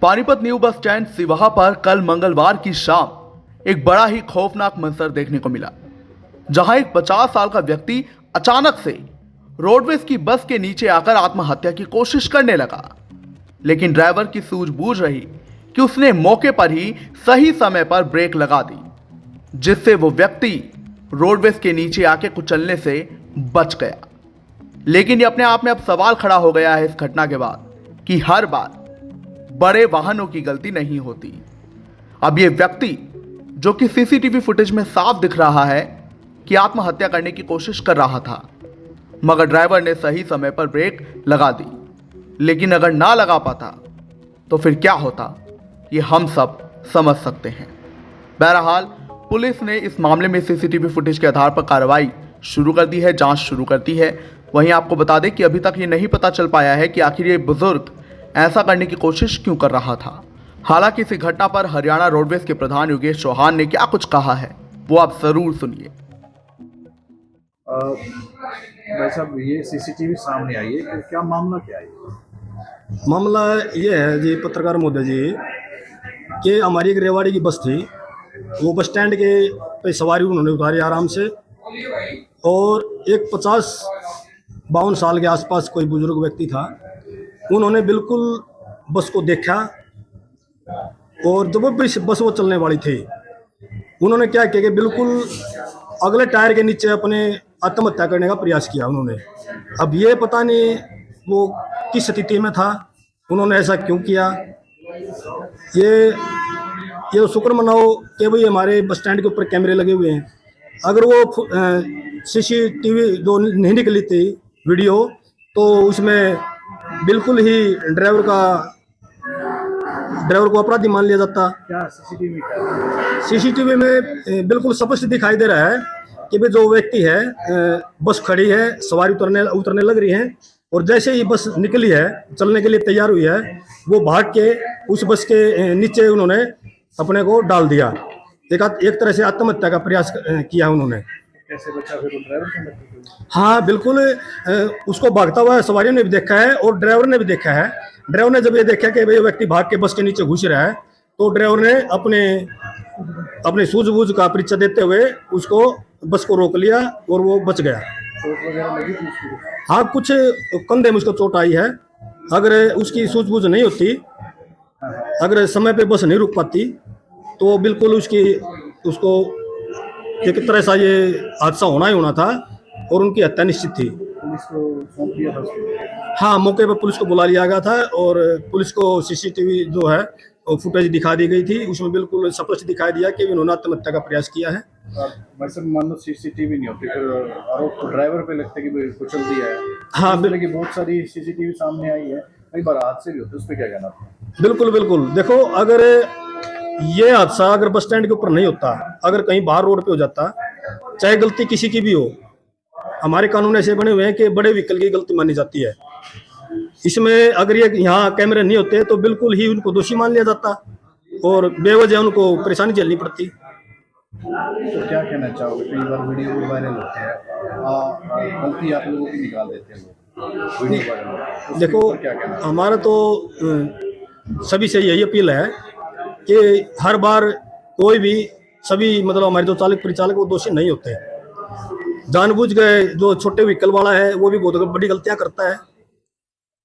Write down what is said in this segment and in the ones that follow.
Panipat new bus stand सिवाहा पर कल मंगलवार की शाम एक बड़ा ही खौफनाक मंजर देखने को मिला, जहां एक 50 साल का व्यक्ति अचानक से रोडवेज की बस के नीचे आकर आत्महत्या की कोशिश करने लगा। लेकिन ड्राइवर की सूझबूझ रही कि उसने मौके पर ही सही समय पर ब्रेक लगा दी, जिससे वो व्यक्ति रोडवेज के नीचे आके कुचलने से बच गया। लेकिन ये अपने आप में अब सवाल खड़ा हो गया है इस घटना के बाद कि हर बार बड़े वाहनों की गलती नहीं होती। अब ये व्यक्ति जो कि सीसीटीवी फुटेज में साफ दिख रहा है कि आत्महत्या करने की कोशिश कर रहा था, मगर ड्राइवर ने सही समय पर ब्रेक लगा दी। लेकिन अगर ना लगा पाता तो फिर क्या होता, ये हम सब समझ सकते हैं। बहरहाल पुलिस ने इस मामले में सीसीटीवी फुटेज के आधार पर कार्रवाई शुरू कर दी है, जांच शुरू कर दी है। वहीं आपको बता दें कि अभी तक ये नहीं पता चल पाया है कि आखिर ये बुजुर्ग ऐसा करने की कोशिश क्यों कर रहा था। हालांकि इस घटना पर हरियाणा रोडवेज के प्रधान योगेश चौहान ने क्या कुछ कहा है, वो आप जरूर सुनिए। भाई साहब, ये सीसीटीवी सामने आई है, क्या मामला क्या है? मामला ये है जी पत्रकार महोदय जी कि हमारी एक रेवाड़ी की बस थी। वो बस स्टैंड के पे सवारी उन्होंने उतारी आराम से, और एक 50-52 साल के आसपास कोई बुजुर्ग व्यक्ति था। उन्होंने बिल्कुल बस को देखा, और जब बस वो चलने वाली थी, उन्होंने क्या किया कि बिल्कुल अगले टायर के नीचे अपने आत्महत्या करने का प्रयास किया उन्होंने। अब ये पता नहीं वो किस स्थिति में था, उन्होंने ऐसा क्यों किया। ये शुक्र मनाओ कि भाई हमारे बस स्टैंड के ऊपर कैमरे लगे हुए हैं। अगर वो सीसीटीवी जो नहीं निकली थी वीडियो, तो उसमें बिल्कुल ही ड्राइवर को अपराधी मान लिया जाता। क्या सीसीटीवी में बिल्कुल स्पष्ट दिखाई दे रहा है कि भाई जो व्यक्ति है, बस खड़ी है, सवारी उतरने लग रही है, और जैसे ही बस निकली है, चलने के लिए तैयार हुई है, वो भाग के उस बस के नीचे उन्होंने अपने को डाल दिया। एक तरह से आत्महत्या का प्रयास किया उन्होंने। कैसे बचा फिर ड्राइवर? हाँ बिल्कुल, उसको भागता हुआ सवारियों ने भी देखा है और ड्राइवर ने भी देखा है। ड्राइवर ने जब ये देखा कि भाई व्यक्ति भाग के बस के नीचे घुस रहा है, तो ड्राइवर ने अपने सूझबूझ का परिचय देते हुए उसको बस को रोक लिया और वो बच गया। चोट वगैरह लगी थी उसको? हाँ, कुछ कंधे में उसको चोट आई है। अगर उसकी सूझबूझ नहीं होती, अगर समय पे बस नहीं रुक पाती, तो बिल्कुल उसको एक तरह सा ये हादसा होना ही होना था और उनकी हत्या निश्चित थी। पुलिस को सौंप दिया था उसको? हाँ, मौके पर पुलिस को बुला लिया गया था और पुलिस को सीसीटीवी जो है फुटेज दिखा दी गई थी। उसमें बिल्कुल स्पष्ट दिखाई दिया कि उन्होंने आत्महत्या का प्रयास किया है। वैसे मान लो सीसीटीवी नहीं होती, फिर आरोप तो ड्राइवर पे लगता है कि कुचल दिया है। हाँ, की बहुत सारी सीसीटीवी सामने आई है, कई बार हादसे भी होते, उस पर क्या कहना था? बिल्कुल देखो, अगर ये हादसा अगर बस स्टैंड के ऊपर नहीं होता, अगर कहीं बाहर रोड पे हो जाता, चाहे गलती किसी की भी हो, हमारे कानून ऐसे बने हुए हैं कि बड़े व्हीकल की गलती मानी जाती है। इसमें अगर ये यहाँ कैमरे नहीं होते तो बिल्कुल ही उनको दोषी मान लिया जाता और बेवजह उनको परेशानी झेलनी पड़ती। तो क्या कहना चाहोगे? कई बार वीडियो भी वायरल होते हैं, गलती आप लोगों की निकाल देते हैं वीडियो वायरल। देखो, क्या कहना हमारा तो सभी से यही अपील है कि हर बार कोई भी सभी मतलब हमारे जो चालक परिचालक वो दोषी नहीं होते। जानबूझ गए जो छोटे व्हीकल वाला है वो भी बहुत बड़ी गलतियां करता है।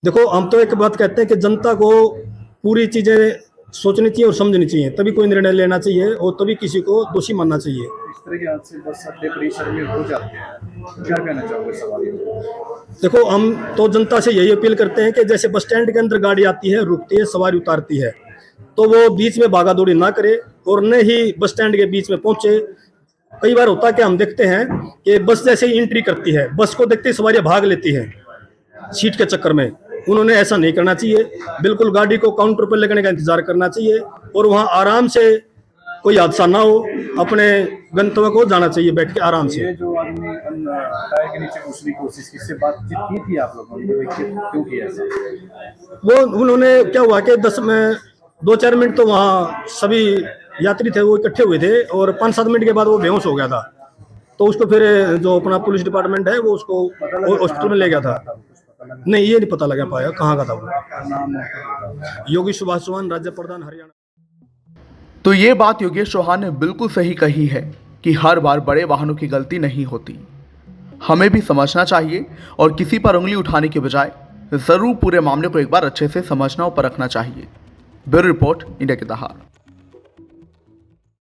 देखो, हम तो एक बात कहते हैं कि जनता को पूरी चीजें सोचनी चाहिए और समझनी चाहिए, तभी कोई निर्णय लेना चाहिए और तभी किसी को दोषी मानना चाहिए। इस तरह के हादसे बस अड्डे परिसर में हो जाते हैं, क्या कहना चाहोगे सवारियों को? देखो, हम तो जनता से यही अपील करते हैं कि जैसे बस स्टैंड के अंदर गाड़ी आती है, रुकती है, सवारी उतारती है, तो वो बीच में भागा दौड़ी ना करे और न ही बस स्टैंड के बीच में पहुंचे। कई बार होता है कि हम देखते हैं कि बस जैसे ही एंट्री करती है, बस को देखते ही सवारियां भाग लेती हैं सीट के चक्कर में। उन्होंने ऐसा नहीं करना चाहिए। बिल्कुल गाड़ी को काउंटर पर लगने का इंतजार करना चाहिए और वहां आराम से कोई हादसा ना हो, अपने गंतव्य को जाना चाहिए बैठ के आराम से। ये जो आदमी टायर के नीचे घुसने की कोशिश की, इससे बातचीत की थी आप लोगों ने? क्यों किया ऐसा? वो उन्होंने क्या हुआ कि 2-4 मिनट तो वहाँ सभी यात्री थे वो इकट्ठे हुए थे और 5-7 मिनट के बाद वो बेहोश हो गया था। तो उसको फिर जो अपना पुलिस डिपार्टमेंट है वो उसको हॉस्पिटल में ले गया था। नहीं, ये नहीं पता लगा पाया कहाँ का था वो। नाम है? योगी सुभाष चौहान, राज्य प्रधान हरियाणा। तो ये बात योगेश चौहान ने बिल्कुल सही कही है कि हर बार बड़े वाहनों की गलती नहीं होती। हमें भी समझना चाहिए और किसी पर उंगली उठाने के बजाय जरूर पूरे मामले को एक बार अच्छे से समझना और परखना चाहिए। ब्यूरो रिपोर्ट, इंडिया की दहाड़।